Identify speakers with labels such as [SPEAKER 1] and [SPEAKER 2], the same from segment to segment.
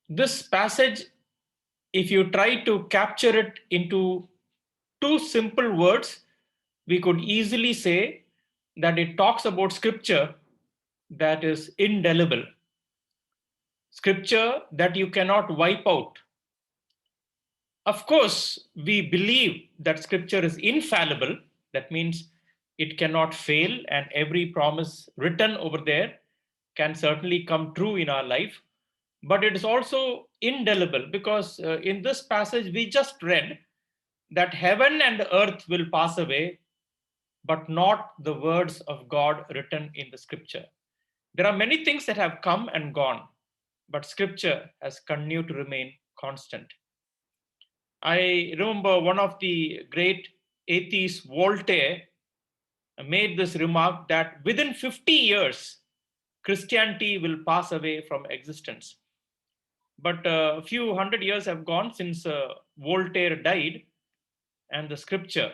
[SPEAKER 1] This passage, if you try to capture it into two simple words, we could easily say that it talks about scripture that is indelible, scripture that you cannot wipe out. Of course, we believe that scripture is infallible. That means it cannot fail, and every promise written over there can certainly come true in our life. But it is also indelible because in this passage we just read that heaven and earth will pass away, but not the words of God written in the scripture. There are many things that have come and gone, but scripture has continued to remain constant. I remember one of the great atheists, Voltaire, made this remark that within 50 years, Christianity will pass away from existence. But a few hundred years have gone since Voltaire died, and the scripture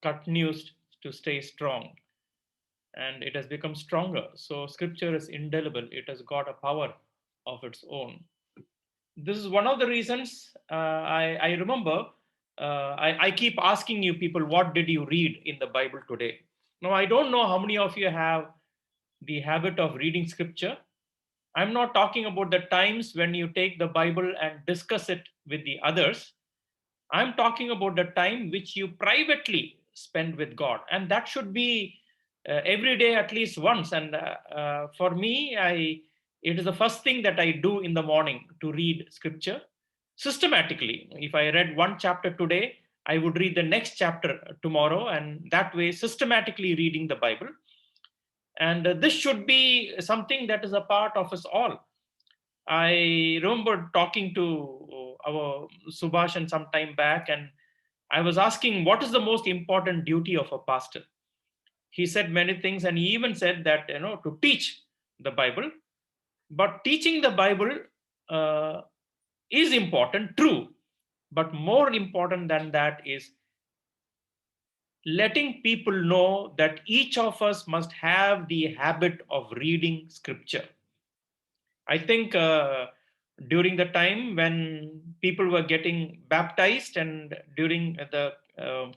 [SPEAKER 1] continues to stay strong and it has become stronger. So, scripture is indelible, it has got a power of its own. This is one of the reasons I remember I keep asking you people, what did you read in the Bible today? Now, I don't know how many of you have the habit of reading scripture. I'm not talking about the times when you take the Bible and discuss it with the others. I'm talking about the time which you privately spend with God, and that should be every day at least once. And for me, it is the first thing that I do in the morning to read scripture systematically. If I read one chapter today, I would read the next chapter tomorrow, and that way, systematically reading the Bible. And this should be something that is a part of us all. I remember talking to our Subhashan some time back, and I was asking, what is the most important duty of a pastor? He said many things, and he even said that, to teach the Bible. But teaching the Bible uh, is important, true. But more important than that is letting people know that each of us must have the habit of reading scripture. I think during the time when people were getting baptized and during the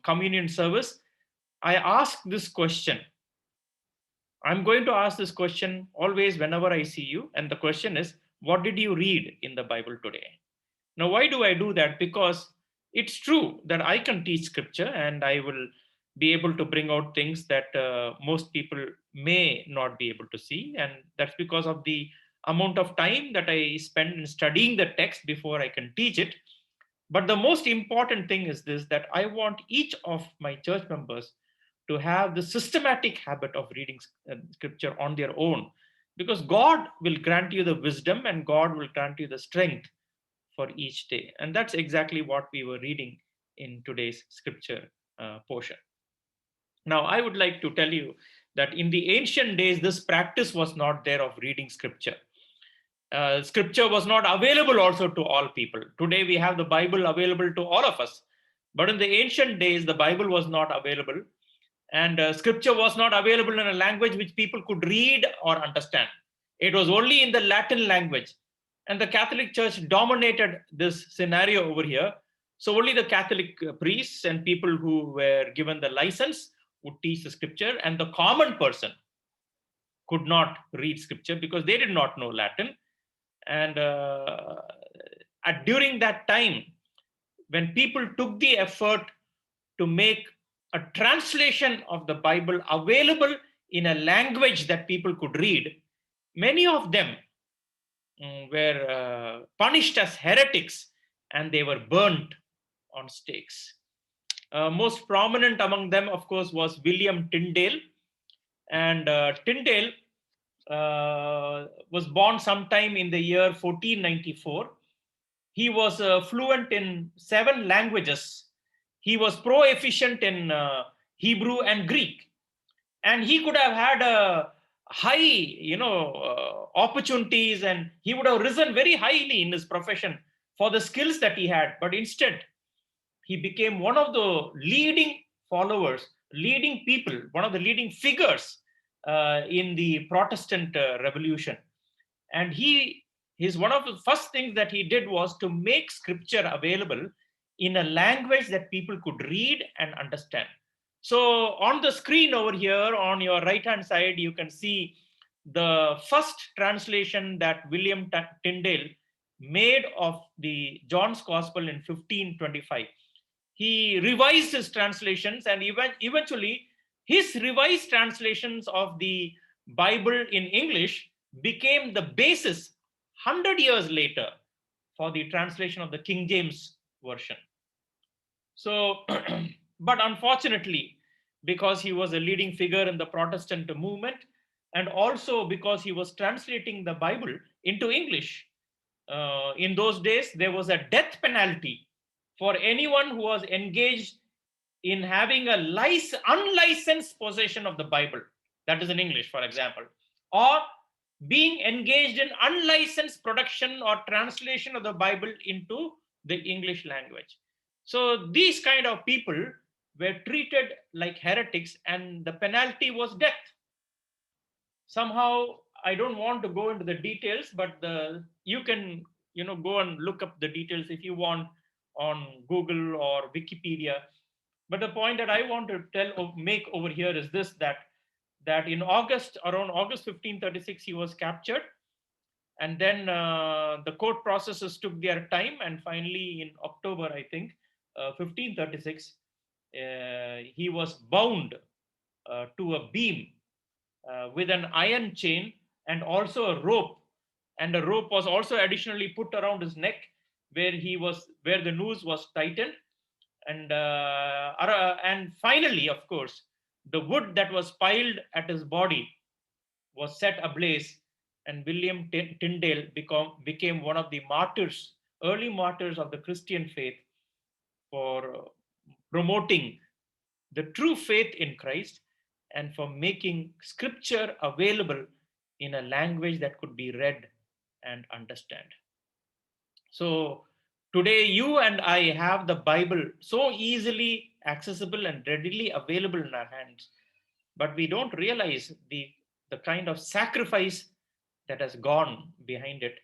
[SPEAKER 1] communion service, I asked this question. I'm going to ask this question always whenever I see you. And the question is, what did you read in the Bible today? Now, why do I do that? Because it's true that I can teach scripture and I will be able to bring out things that most people may not be able to see. And that's because of the amount of time that I spend in studying the text before I can teach it. But the most important thing is this, that I want each of my church members to have the systematic habit of reading scripture on their own, because God will grant you the wisdom and God will grant you the strength for each day. And that's exactly what we were reading in today's scripture portion. Now, I would like to tell you that in the ancient days, this practice was not there of reading scripture. Scripture was not available also to all people. Today, we have the Bible available to all of us. But in the ancient days, the Bible was not available, and scripture was not available in a language which people could read or understand. It was only in the Latin language. And the Catholic Church dominated this scenario over here. So only the Catholic priests and people who were given the license would teach the scripture, and the common person could not read scripture because they did not know Latin. And during that time, when people took the effort to make a translation of the Bible available in a language that people could read, many of them were punished as heretics and they were burnt on stakes. Most prominent among them, of course, was William Tyndale. And Tyndale was born sometime in the year 1494. He was fluent in 7 languages. He was proficient in Hebrew and Greek, and he could have had a high, opportunities, and he would have risen very highly in his profession for the skills that he had. But instead, he became one of the leading followers, leading people, one of the leading figures in the Protestant Revolution. And he one of the first things that he did was to make scripture available in a language that people could read and understand. So on the screen over here on your right hand side, you can see the first translation that William Tyndale made of the John's Gospel in 1525. He revised his translations, and eventually his revised translations of the Bible in English became the basis 100 years later for the translation of the King James Version. So, but unfortunately, because he was a leading figure in the Protestant movement, and also because he was translating the Bible into English, in those days, there was a death penalty for anyone who was engaged in having a unlicensed possession of the Bible. That is in English, for example, or being engaged in unlicensed production or translation of the Bible into the English language. So these kind of people were treated like heretics, and the penalty was death. Somehow, I don't want to go into the details, but you can go and look up the details if you want on Google or Wikipedia. But the point that I want to make over here is this: that in around August 1536, he was captured, and then the court processes took their time, and finally in October, I think, 1536, he was bound to a beam with an iron chain and also a rope, and the rope was also additionally put around his neck, where the noose was tightened, and finally, of course, the wood that was piled at his body was set ablaze, and William Tyndale became one of the early martyrs of the Christian faith, for promoting the true faith in Christ and for making scripture available in a language that could be read and understand. So today, you and I have the Bible so easily accessible and readily available in our hands, but we don't realize the kind of sacrifice that has gone behind it.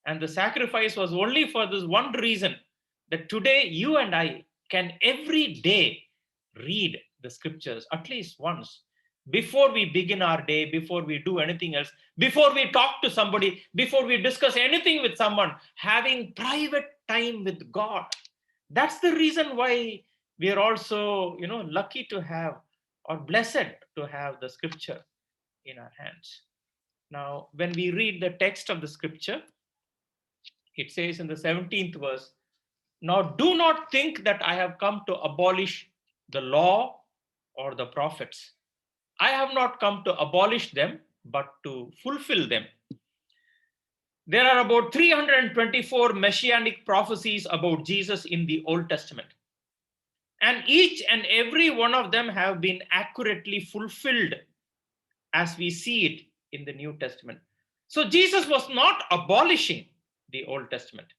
[SPEAKER 1] And the sacrifice was only for this one reason, that today you and I can every day read the scriptures at least once, before we begin our day, before we do anything else, before we talk to somebody, before we discuss anything with someone, having private time with God. That's the reason why we are also, lucky to have, or blessed to have, the scripture in our hands. Now, when we read the text of the scripture, it says in the 17th verse, "Now do not think that I have come to abolish the law or the prophets. I have not come to abolish them, but to fulfill them." There are about 324 messianic prophecies about Jesus in the Old Testament. And each and every one of them have been accurately fulfilled as we see it in the New Testament. So Jesus was not abolishing the Old Testament.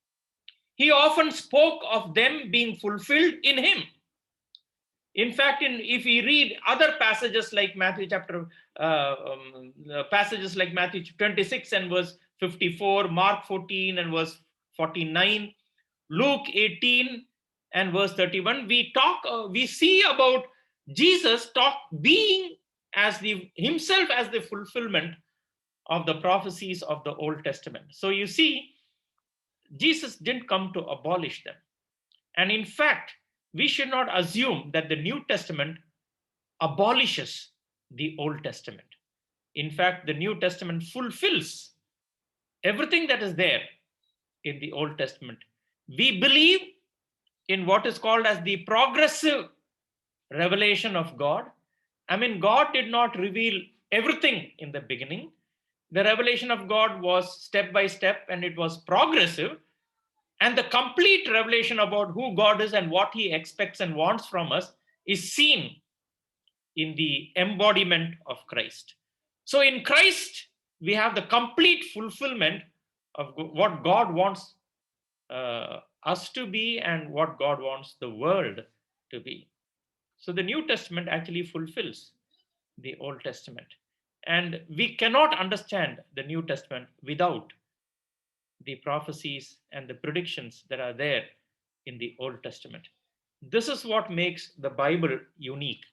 [SPEAKER 1] He often spoke of them being fulfilled in him. In fact, if we read other passages like passages like Matthew 26 and verse 54, Mark 14 and verse 49, Luke 18 and verse 31, we see about Jesus being himself as the fulfillment of the prophecies of the Old Testament. So you see, Jesus didn't come to abolish them. And in fact, we should not assume that the New Testament abolishes the Old Testament. In fact, the New Testament fulfills everything that is there in the Old Testament. We believe in what is called as the progressive revelation of God. I mean, God did not reveal everything in the beginning. The revelation of God was step by step, and it was progressive. And the complete revelation about who God is and what he expects and wants from us is seen in the embodiment of Christ. So in Christ, we have the complete fulfillment of what God wants us to be and what God wants the world to be. So the New Testament actually fulfills the Old Testament. And we cannot understand the New Testament without the prophecies and the predictions that are there in the Old Testament. This is what makes the Bible unique.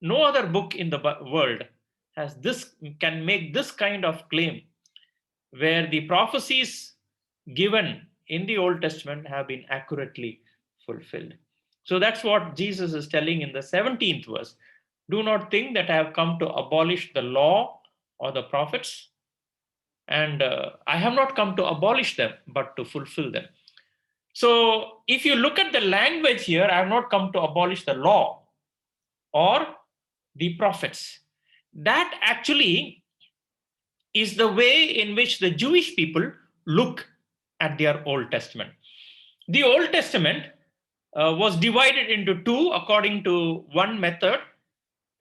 [SPEAKER 1] No other book in the world has this, can make this kind of claim, where the prophecies given in the Old Testament have been accurately fulfilled. So that's what Jesus is telling in the 17th verse. Do not think that I have come to abolish the law or the prophets, and I have not come to abolish them, but to fulfill them. So if you look at the language here, I have not come to abolish the law or the prophets. That actually is the way in which the Jewish people look at their Old Testament. The Old Testament was divided into two according to one method,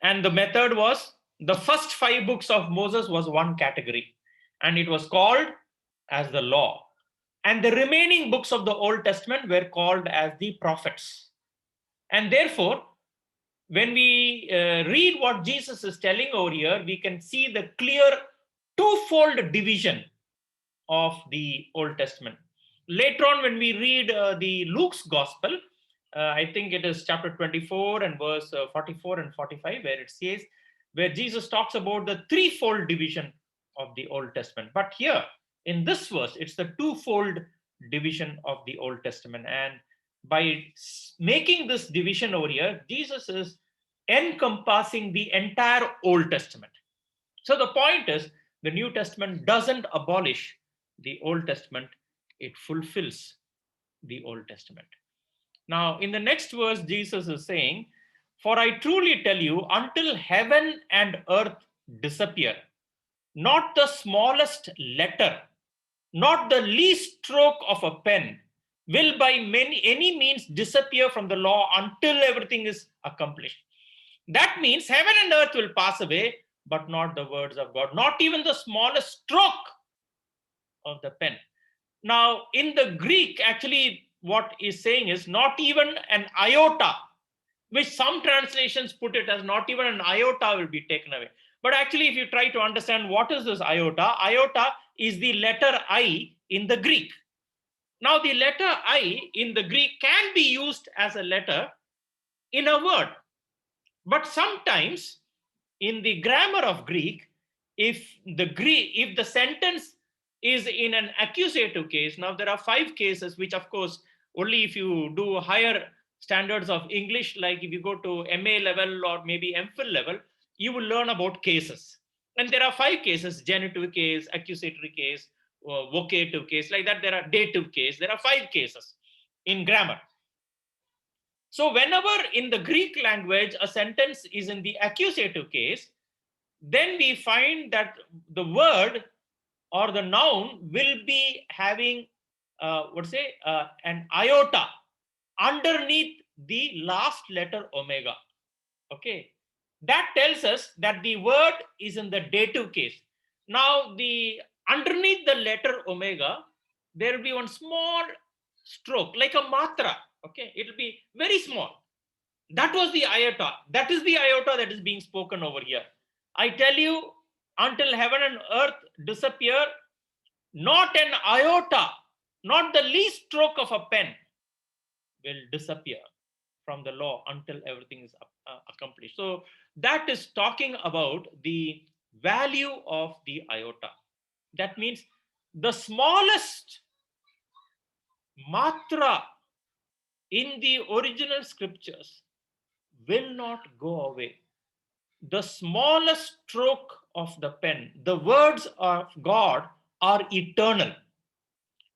[SPEAKER 1] and the method was the first 5 books of Moses was one category, and it was called as the law. And the remaining books of the Old Testament were called as the prophets. And therefore, when we read what Jesus is telling over here, we can see the clear twofold division of the Old Testament. Later on, when we read the Luke's Gospel, I think it is chapter 24 and verse 44 and 45, where it says, where Jesus talks about the threefold division of the Old Testament. But here, in this verse, it's the twofold division of the Old Testament. And by making this division over here, Jesus is encompassing the entire Old Testament. So the point is, the New Testament doesn't abolish the Old Testament, it fulfills the Old Testament. Now, in the next verse, Jesus is saying, for I truly tell you, until heaven and earth disappear, not the smallest letter, not the least stroke of a pen will by any means disappear from the law until everything is accomplished. That means heaven and earth will pass away, but not the words of God, not even the smallest stroke of the pen. Now, in the Greek, actually, what is saying is not even an iota, which some translations put it as not even an iota will be taken away. But actually, if you try to understand what is this iota, iota is the letter I in the Greek. Now, the letter I in the Greek can be used as a letter in a word. But sometimes in the grammar of Greek, if the sentence is in an accusative case, now there are 5 cases, which of course, only if you do higher standards of English, like if you go to MA level or maybe MPhil level, you will learn about cases. And there are 5 cases: genitive case, accusatory case, vocative case, like that. There are dative case. There are 5 cases in grammar. So whenever in the Greek language a sentence is in the accusative case, then we find that the word or the noun will be having an iota underneath the last letter omega. Okay, that tells us that the word is in the dative case. Now, the underneath the letter omega, there will be one small stroke, like a matra. Okay, it will be very small. That was the iota. That is the iota that is being spoken over here. I tell you, until heaven and earth disappear, not an iota, not the least stroke of a pen will disappear from the law until everything is accomplished. So that is talking about the value of the iota. That means the smallest matra in the original scriptures will not go away. The smallest stroke of the pen, the words of God are eternal.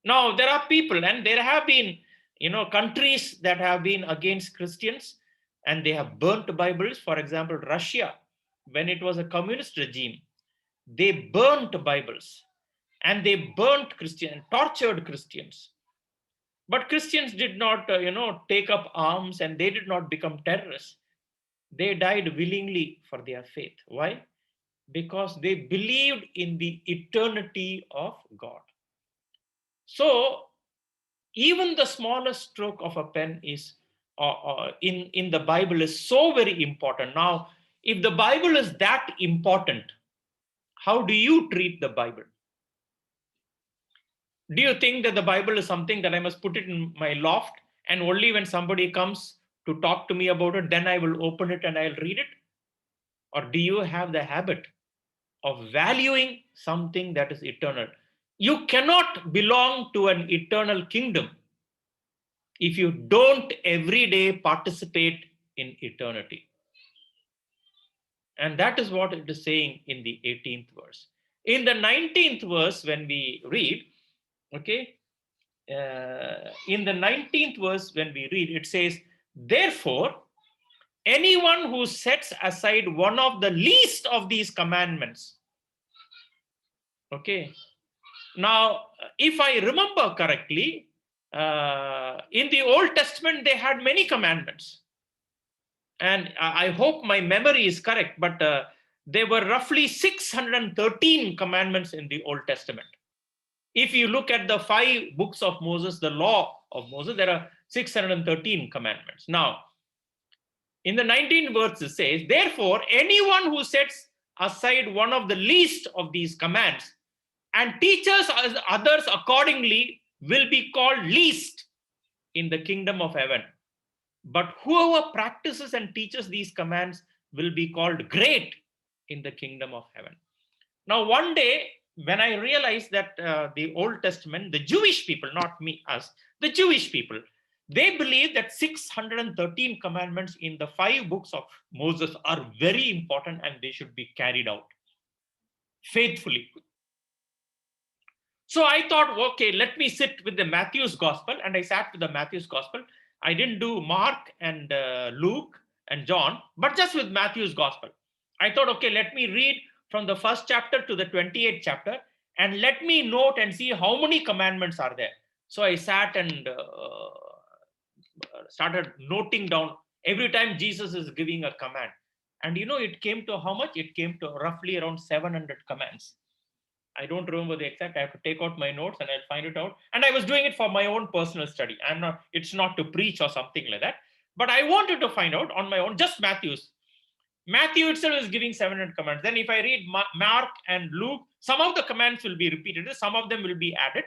[SPEAKER 1] Now, there are people, and there have been, countries that have been against Christians, and they have burnt Bibles. For example, Russia, when it was a communist regime, they burnt Bibles, and they burnt Christians, tortured Christians. But Christians did not, take up arms, and they did not become terrorists. They died willingly for their faith. Why? Because they believed in the eternity of God. So even the smallest stroke of a pen is in the Bible is so very important. Now, if the Bible is that important, how do you treat the Bible? Do you think that the Bible is something that I must put it in my loft and only when somebody comes to talk to me about it, then I will open it and I'll read it? Or do you have the habit of valuing something that is eternal? You cannot belong to an eternal kingdom if you don't every day participate in eternity. And that is what it is saying in the 18th verse. In the 19th verse, when we read, okay, in the 19th verse, when we read, it says, therefore, anyone who sets aside one of the least of these commandments, okay, now, if I remember correctly, in the Old Testament, they had many commandments. And I hope my memory is correct, but there were roughly 613 commandments in the Old Testament. If you look at the 5 books of Moses, the law of Moses, there are 613 commandments. Now, in the 19th verse, it says, therefore, anyone who sets aside one of the least of these commands and teaches others accordingly will be called least in the kingdom of heaven. But whoever practices and teaches these commands will be called great in the kingdom of heaven. Now, one day, when I realized that the Old Testament, the Jewish people, not me, us, the Jewish people, they believe that 613 commandments in the 5 books of Moses are very important and they should be carried out faithfully. So I thought, okay, let me sit with the Matthew's gospel, and I sat with the Matthew's gospel. I didn't do Mark and Luke and John, but just with Matthew's gospel. I thought, okay, let me read from the first chapter to the 28th chapter, and let me note and see how many commandments are there. So I sat and started noting down every time Jesus is giving a command. And it came to how much? It came to roughly around 700 commands. I don't remember the exact. I have to take out my notes and I'll find it out. And I was doing it for my own personal study. It's not to preach or something like that. But I wanted to find out on my own, just Matthew's. Matthew itself is giving 700 commands. Then if I read Mark and Luke, some of the commands will be repeated, some of them will be added.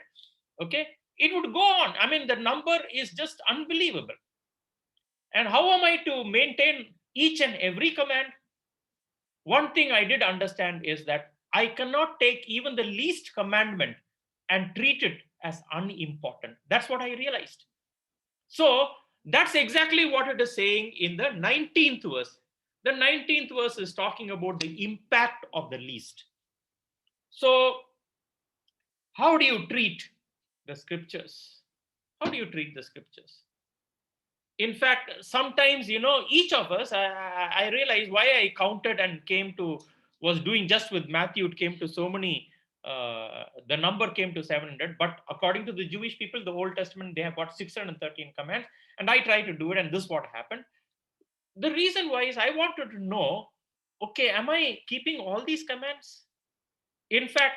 [SPEAKER 1] Okay. It would go on. I mean, the number is just unbelievable. And how am I to maintain each and every command? One thing I did understand is that I cannot take even the least commandment and treat it as unimportant. That's what I realized. So that's exactly what it is saying in the 19th verse. The 19th verse is talking about the impact of the least. So, how do you treat the scriptures? How do you treat the scriptures? In fact, sometimes, each of us, I realized why I counted and was doing just with Matthew, it came to so many, the number came to 700. But according to the Jewish people, the Old Testament, they have got 613 commands. And I tried to do it, and this is what happened. The reason why is I wanted to know, okay, am I keeping all these commands? In fact,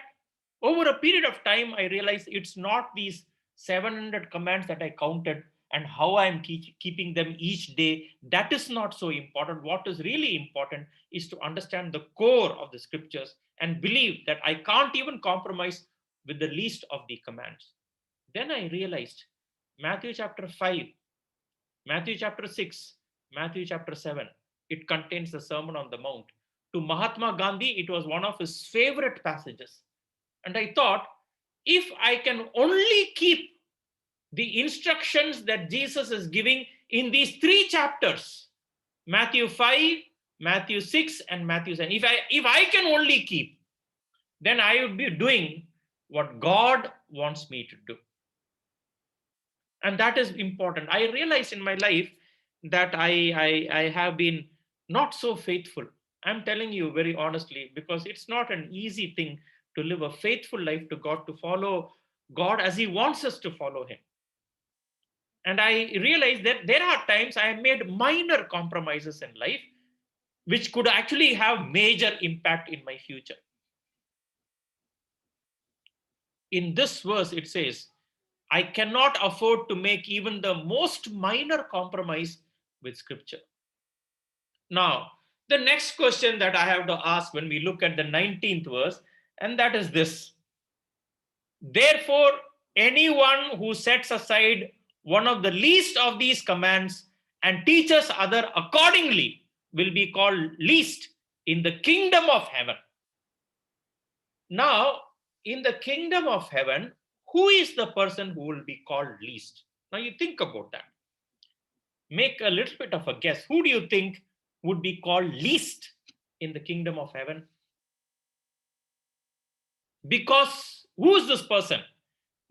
[SPEAKER 1] over a period of time, I realized it's not these 700 commands that I counted and how I'm keeping them each day. That is not so important. What is really important is to understand the core of the scriptures and believe that I can't even compromise with the least of the commands. Then I realized Matthew chapter 5, Matthew chapter 6, Matthew chapter 7, it contains the Sermon on the Mount. To Mahatma Gandhi, it was one of his favorite passages. And I thought, if I can only keep the instructions that Jesus is giving in these 3 chapters, Matthew 5, Matthew 6, and Matthew 7, if I can only keep, then I would be doing what God wants me to do. And that is important. I realize in my life that I have been not so faithful. I'm telling you very honestly, because it's not an easy thing to live a faithful life to God, to follow God as He wants us to follow Him. And I realize that there are times I have made minor compromises in life, which could actually have major impact in my future. In this verse, it says, I cannot afford to make even the most minor compromise with Scripture. Now, the next question that I have to ask when we look at the 19th verse, and that is this. Therefore, anyone who sets aside one of the least of these commands and teaches other accordingly will be called least in the kingdom of heaven. Now, in the kingdom of heaven, who is the person who will be called least? Now, you think about that. Make a little bit of a guess. Who do you think would be called least in the kingdom of heaven? Because who is this person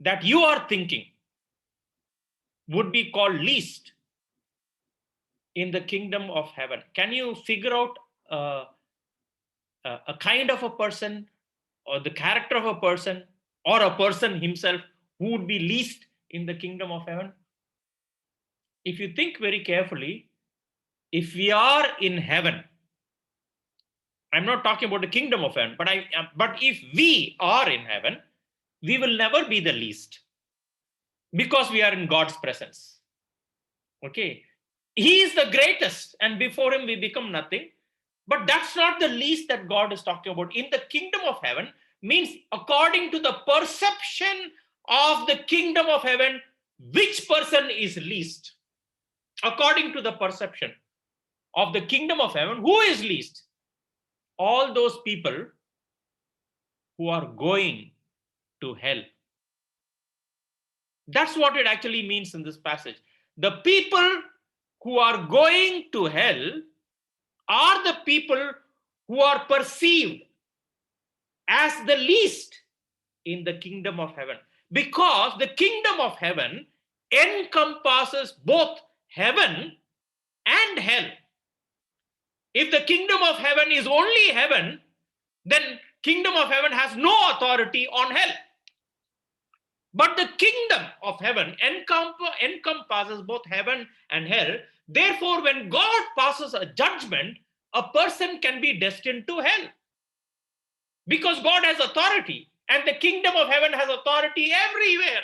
[SPEAKER 1] that you are thinking would be called least in the kingdom of heaven? Can you figure out a kind of a person, or the character of a person, or a person himself who would be least in the kingdom of heaven? If you think very carefully, if we are in heaven, I'm not talking about the kingdom of heaven, but if we are in heaven, we will never be the least, because we are in God's presence. Okay, He is the greatest, and before Him we become nothing. But that's not the least that God is talking about. In the kingdom of heaven means according to the perception of the kingdom of heaven, which person is least? According to the perception of the kingdom of heaven, who is least? All those people who are going to hell. That's what it actually means in this passage. The people who are going to hell are the people who are perceived as the least in the kingdom of heaven, because the kingdom of heaven encompasses both heaven and hell. If the kingdom of heaven is only heaven, then kingdom of heaven has no authority on hell. But the kingdom of heaven encompasses both heaven and hell. Therefore, when God passes a judgment, a person can be destined to hell, because God has authority, and the kingdom of heaven has authority everywhere.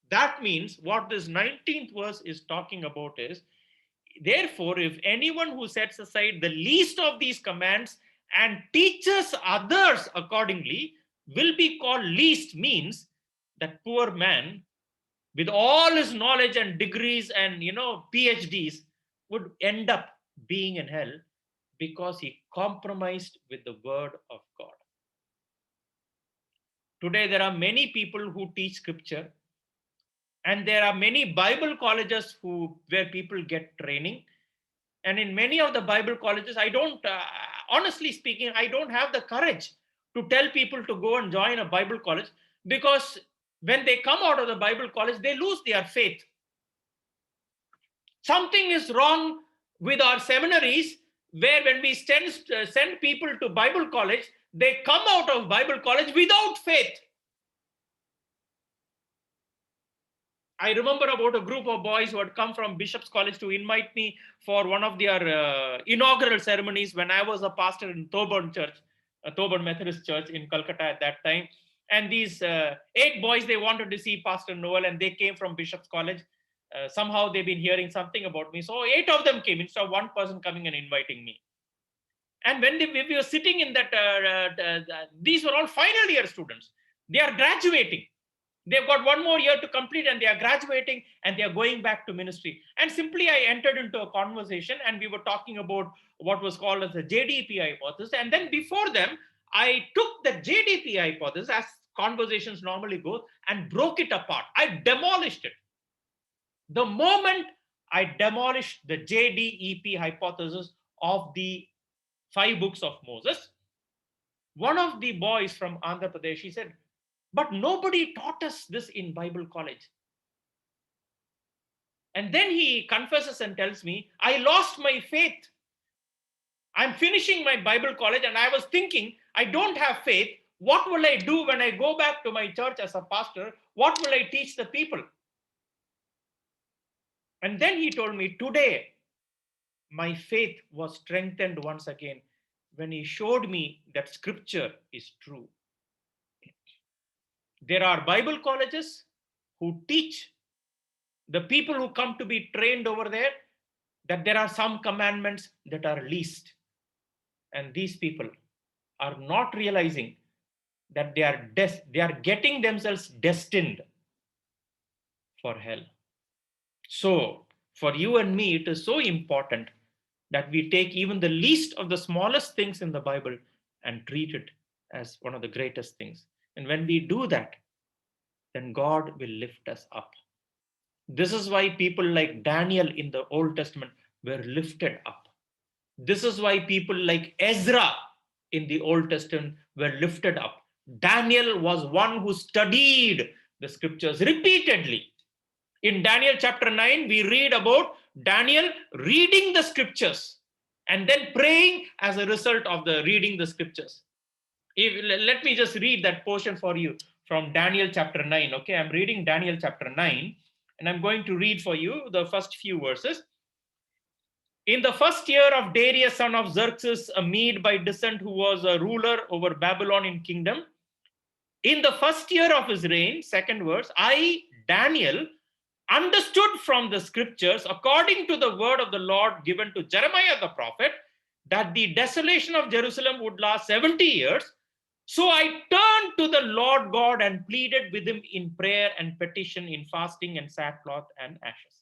[SPEAKER 1] That means what this 19th verse is talking about is, therefore, if anyone who sets aside the least of these commands and teaches others accordingly will be called least, means that poor man with all his knowledge and degrees and PhDs would end up being in hell, because he compromised with the word of God. Today there are many people who teach scripture, and there are many Bible colleges where people get training. And in many of the Bible colleges, I don't, honestly speaking, I don't have the courage to tell people to go and join a Bible college, because when they come out of the Bible college, they lose their faith. Something is wrong with our seminaries, where when we send people to Bible college, they come out of Bible college without faith. I remember about a group of boys who had come from Bishop's College to invite me for one of their inaugural ceremonies when I was a pastor in Thoburn Church, Thoburn Methodist Church in Calcutta at that time. And these 8 boys, they wanted to see Pastor Noel, and they came from Bishop's College. Somehow they've been hearing something about me. So 8 of them came instead of one person coming and inviting me. And when we were sitting in that, these were all final year students. They are graduating. They've got one more year to complete, and they are graduating, and they are going back to ministry. And simply I entered into a conversation, and we were talking about what was called as the JDP hypothesis. And then before them, I took the JDP hypothesis, as conversations normally go, and broke it apart. I demolished it. The moment I demolished the JDEP hypothesis of the 5 books of Moses, one of the boys from Andhra Pradesh, he said, "But nobody taught us this in Bible college." And then he confesses and tells me, "I lost my faith. I'm finishing my Bible college, and I was thinking, I don't have faith. What will I do when I go back to my church as a pastor? What will I teach the people?" And then he told me, "Today, my faith was strengthened once again when he showed me that scripture is true." There are Bible colleges who teach the people who come to be trained over there that there are some commandments that are least. And these people are not realizing that they are getting themselves destined for hell. So for you and me, it is so important that we take even the least of the smallest things in the Bible and treat it as one of the greatest things. And when we do that, then God will lift us up. This is why people like Daniel in the Old Testament were lifted up. This is why people like Ezra in the Old Testament were lifted up. Daniel was one who studied the scriptures repeatedly. In Daniel chapter 9, we read about Daniel reading the scriptures and then praying as a result of the reading the scriptures. Let me just read that portion for you from Daniel chapter 9. Okay, I'm reading Daniel chapter 9, and I'm going to read for you the first few verses. In the first year of Darius, son of Xerxes, a Mede by descent, who was a ruler over Babylon in kingdom, in the first year of his reign, second verse, I, Daniel, understood from the scriptures, according to the word of the Lord given to Jeremiah the prophet, that the desolation of Jerusalem would last 70 years. So I turned to the Lord God and pleaded with him in prayer and petition, in fasting and sackcloth and ashes.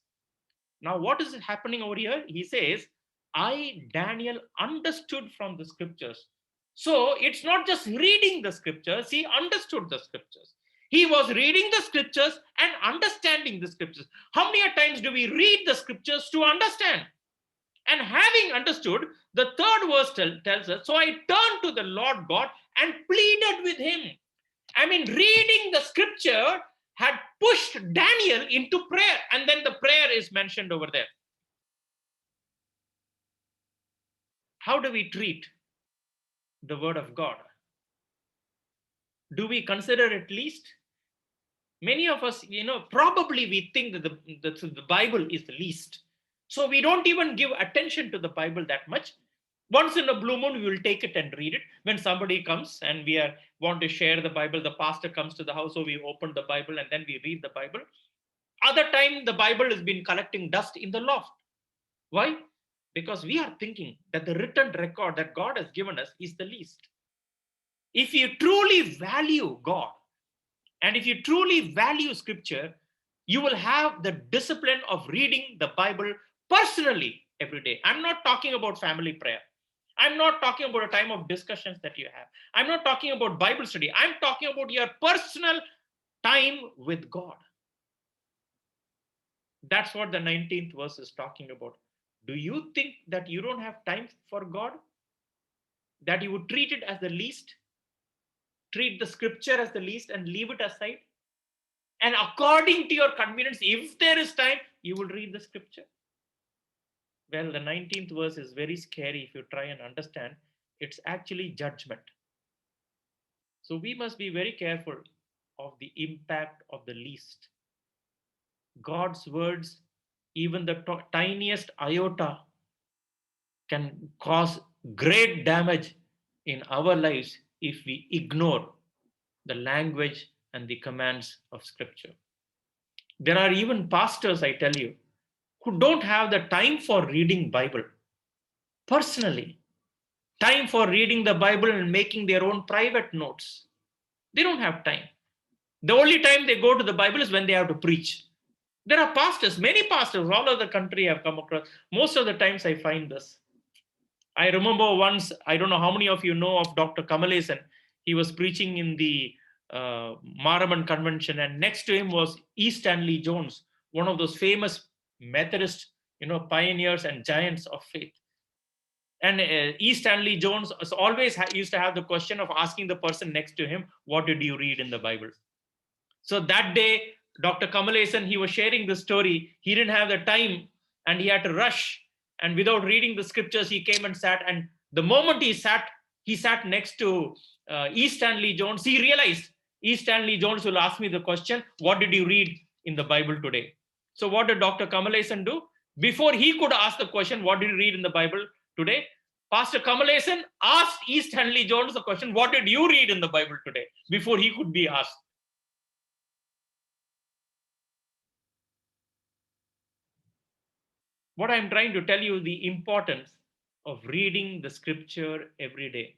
[SPEAKER 1] Now, what is happening over here? He says, I, Daniel, understood from the scriptures. So it's not just reading the scriptures, he understood the scriptures. He was reading the scriptures and understanding the scriptures. How many times do we read the scriptures to understand? And having understood, the third verse tells us, so I turned to the Lord God and pleaded with him. I mean, reading the scripture had pushed Daniel into prayer, and then the prayer is mentioned over there. How do we treat the word of God? Do we consider it least? Many of us, probably we think that the Bible is the least. So we don't even give attention to the Bible that much. Once in a blue moon, we will take it and read it. When somebody comes and want to share the Bible, the pastor comes to the house, so we open the Bible and then we read the Bible. Other time, the Bible has been collecting dust in the loft. Why? Because we are thinking that the written record that God has given us is the least. If you truly value God and if you truly value scripture, you will have the discipline of reading the Bible personally every day. I'm not talking about family prayer. I'm not talking about a time of discussions that you have. I'm not talking about Bible study. I'm talking about your personal time with God. That's what the 19th verse is talking about. Do you think that you don't have time for God? That you would treat it as the least? Treat the scripture as the least and leave it aside? And according to your convenience, if there is time, you will read the scripture. Well, the 19th verse is very scary if you try and understand. It's actually judgment. So we must be very careful of the impact of the least. God's words, even the tiniest iota, can cause great damage in our lives if we ignore the language and the commands of scripture. There are even pastors, I tell you, who don't have the time for reading Bible personally, time for reading the Bible and making their own private notes. They don't have time. The only time they go to the Bible is when they have to preach. There are pastors, many pastors all over the country I've come across. Most of the times I find this. I remember once, I don't know how many of you know of Dr. Kamalesan. He was preaching in the Maraman convention, and next to him was E. Stanley Jones, one of those famous Methodist, pioneers and giants of faith. And E. Stanley Jones always used to have the question of asking the person next to him, what did you read in the Bible? So that day, Dr. Kamalesan, he was sharing the story. He didn't have the time and he had to rush. And without reading the scriptures, he came and sat. And the moment he sat next to E. Stanley Jones. He realized E. Stanley Jones will ask me the question, what did you read in the Bible today? So what did Dr. Kamalesan do? Before he could ask the question, what did you read in the Bible today? Pastor Kamalesan asked E. Stanley Jones the question, what did you read in the Bible today? Before he could be asked. What I'm trying to tell you, the importance of reading the scripture every day.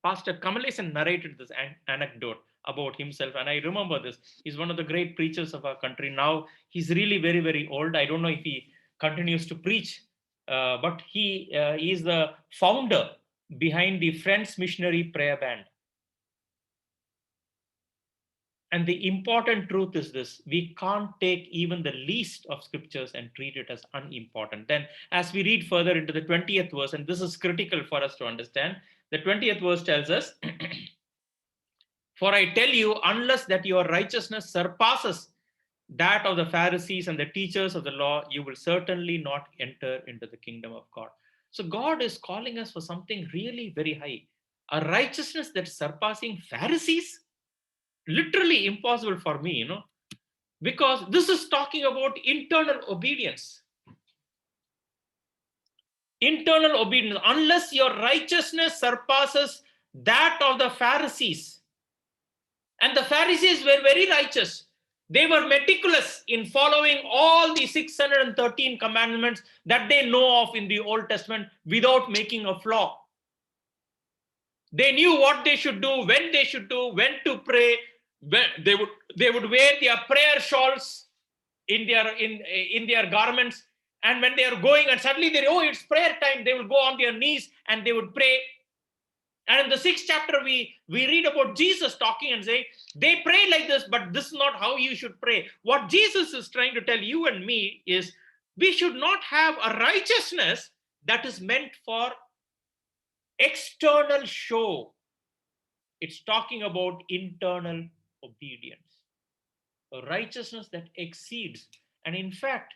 [SPEAKER 1] Pastor Kamalesan narrated this anecdote about himself, and I remember this. He's one of the great preachers of our country. Now he's really very, very old. I don't know if he continues to preach, but he is the founder behind the Friends Missionary Prayer Band. And the important truth is this: we can't take even the least of scriptures and treat it as unimportant. Then, as we read further into the 20th verse, and this is critical for us to understand, the 20th verse tells us, "For I tell you, unless that your righteousness surpasses that of the Pharisees and the teachers of the law, you will certainly not enter into the kingdom of God." So, God is calling us for something really very high, a righteousness that's surpassing Pharisees. Literally impossible for me, because this is talking about internal obedience. Internal obedience. Unless your righteousness surpasses that of the Pharisees. And the Pharisees were very righteous. They were meticulous in following all the 613 commandments that they know of in the Old Testament without making a flaw. They knew what they should do, when to pray. They would wear their prayer shawls in their garments, and when they are going and suddenly it's prayer time, they will go on their knees and they would pray. And in the 6th chapter we read about Jesus talking and saying, they pray like this, but this is not how you should pray. What Jesus is trying to tell you and me is, we should not have a righteousness that is meant for external show. It's talking about internal obedience, a righteousness that exceeds. And in fact,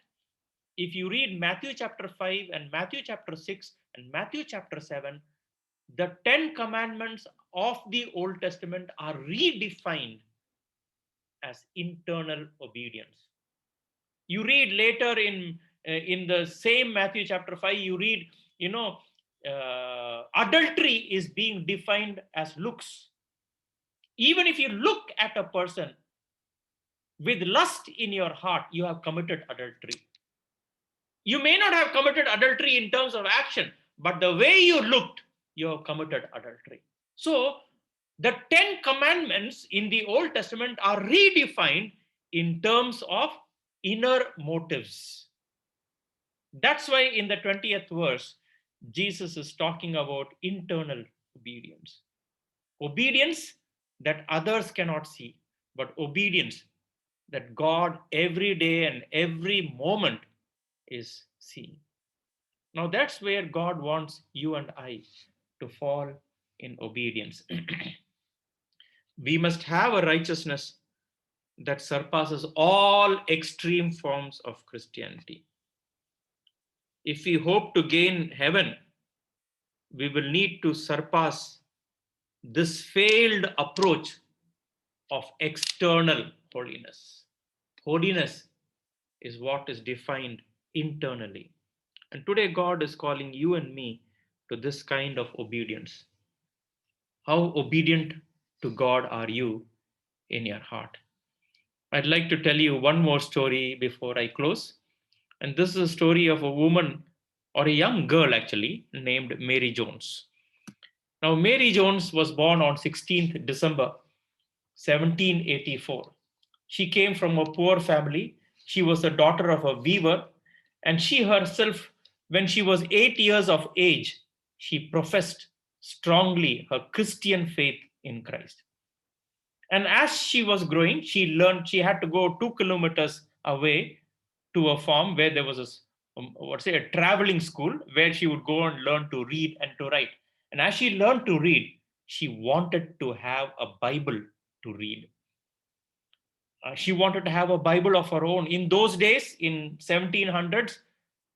[SPEAKER 1] if you read Matthew chapter 5 and Matthew chapter 6 and Matthew chapter 7, the 10 commandments of the Old Testament are redefined as internal obedience. You read later in the same Matthew chapter 5, you read, adultery is being defined as looks. Even if you look at a person with lust in your heart, you have committed adultery. You may not have committed adultery in terms of action, but the way you looked, you have committed adultery. So the 10 commandments in the Old Testament are redefined in terms of inner motives. That's why in the 20th verse, Jesus is talking about internal obedience. Obedience that others cannot see, but obedience that God every day and every moment is seeing. Now that's where God wants you and I to fall in obedience. We must have a righteousness that surpasses all extreme forms of Christianity. If we hope to gain heaven, we will need to surpass this failed approach of external holiness. Holiness is what is defined internally. And today, God is calling you and me to this kind of obedience. How obedient to God are you in your heart? I'd like to tell you one more story before I close. And this is a story of a woman, or a young girl actually, named Mary Jones. Now, Mary Jones was born on 16th December 1784. She came from a poor family. She was the daughter of a weaver, and she herself, when she was 8 years of age, she professed strongly her Christian faith in Christ. And as she was growing, she learned she had to go 2 kilometers away to a farm where there was a traveling school where she would go and learn to read and to write. And as she learned to read, she wanted to have a Bible to read. She wanted to have a Bible of her own. In those days, in 1700s,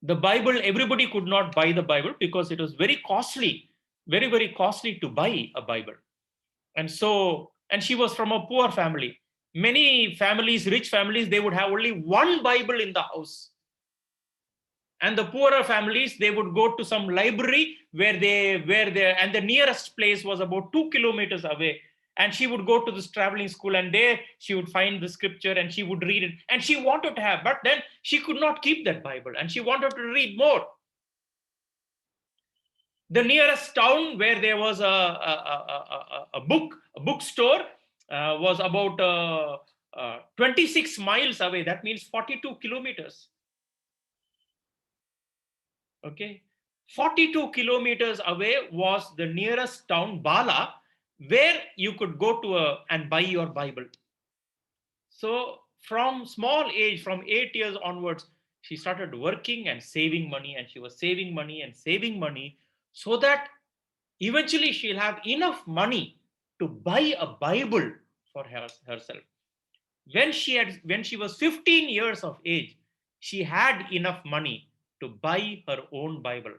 [SPEAKER 1] the Bible, everybody could not buy the Bible because it was very costly, very, very costly to buy a Bible. And she was from a poor family. Many families, rich families, they would have only one Bible in the house. And the poorer families, they would go to some library and the nearest place was about 2 kilometers away. And she would go to this traveling school, and there she would find the scripture and she would read it. And she wanted to have, but then she could not keep that Bible and she wanted to read more. The nearest town where there was a bookstore was about 26 miles away. That means 42 kilometers. Okay, 42 kilometers away was the nearest town, Bala, where you could go to and buy your Bible. So from small age, from 8 years onwards, she started working and saving money, and she was saving money and saving money, so that eventually she'll have enough money to buy a Bible for herself. When she was 15 years of age, she had enough money to buy her own Bible.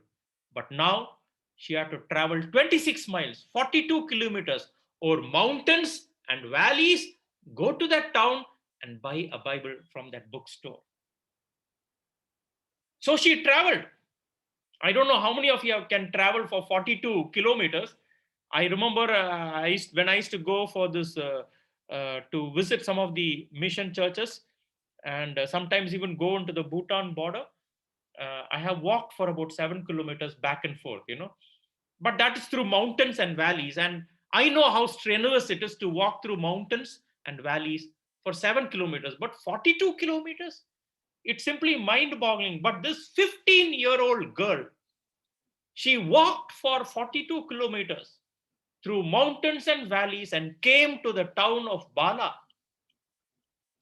[SPEAKER 1] But now she had to travel 26 miles, 42 kilometers over mountains and valleys, go to that town and buy a Bible from that bookstore. So she traveled. I don't know how many of you can travel for 42 kilometers. I remember when I used to go for this to visit some of the mission churches, and sometimes even go into the Bhutan border. I have walked for about 7 kilometers back and forth, but that is through mountains and valleys. And I know how strenuous it is to walk through mountains and valleys for 7 kilometers, but 42 kilometers, it's simply mind boggling. But this 15-year-old girl, she walked for 42 kilometers through mountains and valleys and came to the town of Bala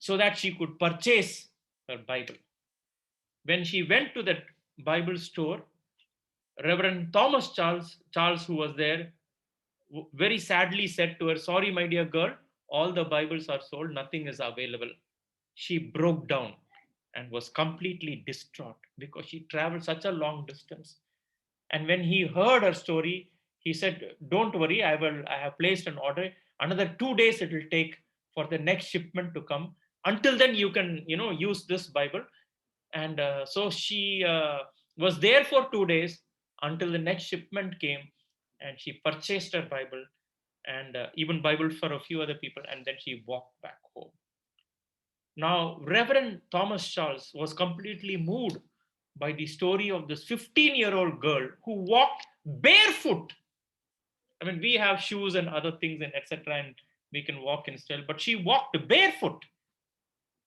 [SPEAKER 1] so that she could purchase her Bible. When she went to that Bible store, Reverend Thomas Charles, who was there, very sadly said to her, "Sorry, my dear girl, all the Bibles are sold, nothing is available." She broke down and was completely distraught because she traveled such a long distance. And when he heard her story, he said, "Don't worry, I have placed an order. Another 2 days it will take for the next shipment to come. Until then, you can, use this Bible." And so she was there for 2 days until the next shipment came, and she purchased her Bible and even Bible for a few other people, and then she walked back home. Now, Reverend Thomas Charles was completely moved by the story of this 15-year-old girl who walked barefoot. I mean, we have shoes and other things and etc., and we can walk in style, but she walked barefoot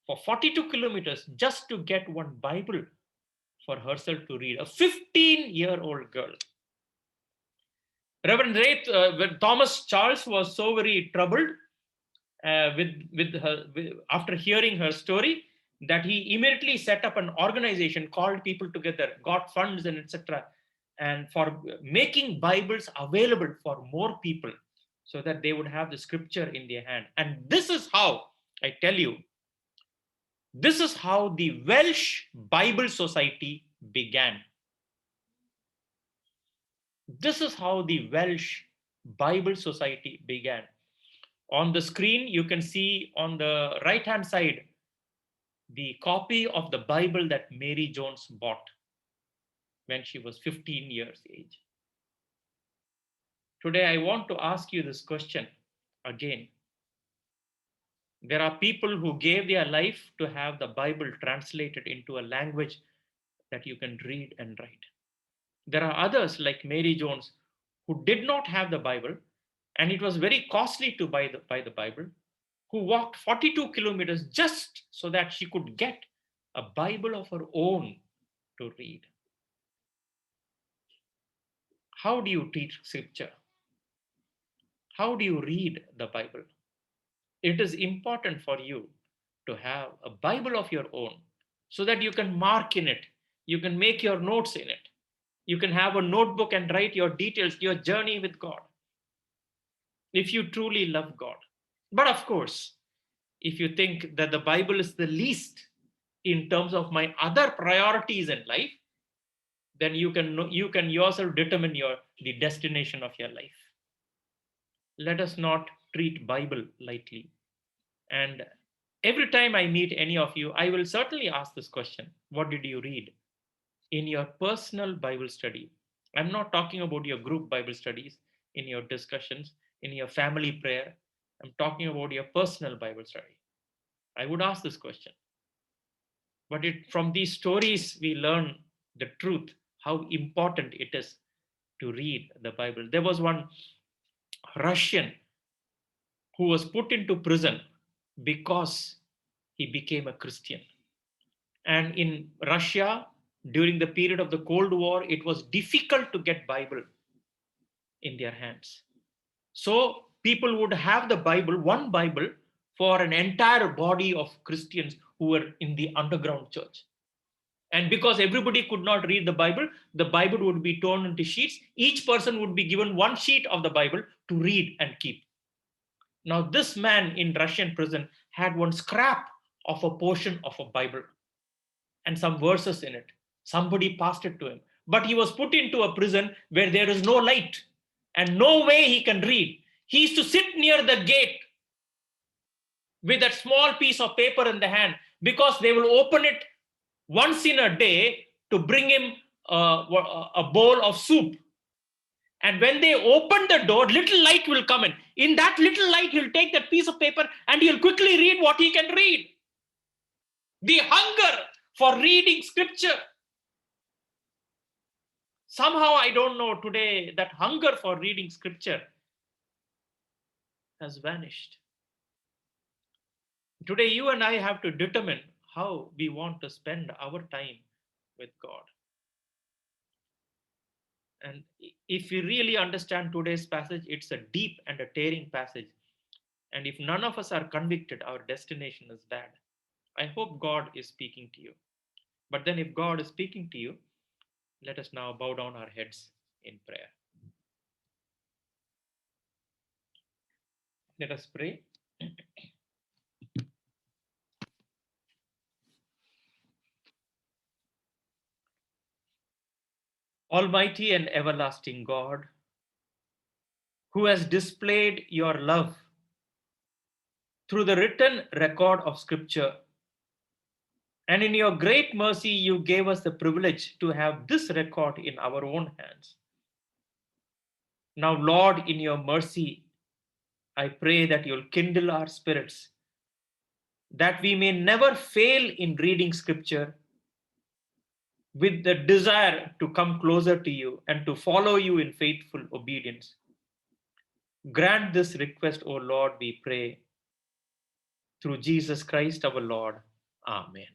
[SPEAKER 1] for 42 kilometers just to get one Bible for herself to read. A 15-year-old girl. When Thomas Charles was so very troubled with her after hearing her story, that he immediately set up an organization, called people together, got funds and etc., and for making Bibles available for more people so that they would have the scripture in their hand. And this is how, I tell you, this is how the Welsh Bible Society began. This is how the Welsh Bible Society began. On the screen, you can see on the right-hand side the copy of the Bible that Mary Jones bought when she was 15 years age. Today, I want to ask you this question again. There are people who gave their life to have the Bible translated into a language that you can read and write. There are others like Mary Jones who did not have the Bible, and it was very costly to buy the Bible, who walked 42 kilometers just so that she could get a Bible of her own to read. How do you teach scripture? How do you read the Bible? It is important for you to have a Bible of your own so that you can mark in it, you can make your notes in it, you can have a notebook and write your details, your journey with God, if you truly love God. But of course, if you think that the Bible is the least in terms of my other priorities in life, then you can yourself determine the destination of your life. Let us not treat Bible lightly. And every time I meet any of you, I will certainly ask this question: what did you read in your personal Bible study? I'm not talking about your group Bible studies, in your discussions, in your family prayer. I'm talking about your personal Bible study. I would ask this question. But from these stories, we learn the truth, how important it is to read the Bible. There was one Russian who was put into prison because he became a Christian. And in Russia, during the period of the Cold War, it was difficult to get Bible in their hands. So people would have the Bible, one Bible, for an entire body of Christians who were in the underground church. And because everybody could not read the Bible would be torn into sheets. Each person would be given one sheet of the Bible to read and keep. Now, this man in Russian prison had one scrap of a portion of a Bible and some verses in it. Somebody passed it to him. But he was put into a prison where there is no light and no way he can read. He used to sit near the gate with that small piece of paper in the hand because they will open it once in a day to bring him a bowl of soup. And when they open the door, little light will come in. In that little light, he'll take that piece of paper and he'll quickly read what he can read. The hunger for reading scripture. Somehow, I don't know, today that hunger for reading scripture has vanished. Today, you and I have to determine how we want to spend our time with God. And if we really understand today's passage, it's a deep and a tearing passage. And if none of us are convicted, our destination is bad. I hope God is speaking to you. But then, if God is speaking to you, let us now bow down our heads in prayer. Let us pray. Almighty and everlasting God, who has displayed your love through the written record of Scripture, and in your great mercy, you gave us the privilege to have this record in our own hands. Now, Lord, in your mercy, I pray that you'll kindle our spirits, that we may never fail in reading Scripture with the desire to come closer to you and to follow you in faithful obedience. Grant this request, O Lord, we pray, through Jesus Christ our Lord. Amen.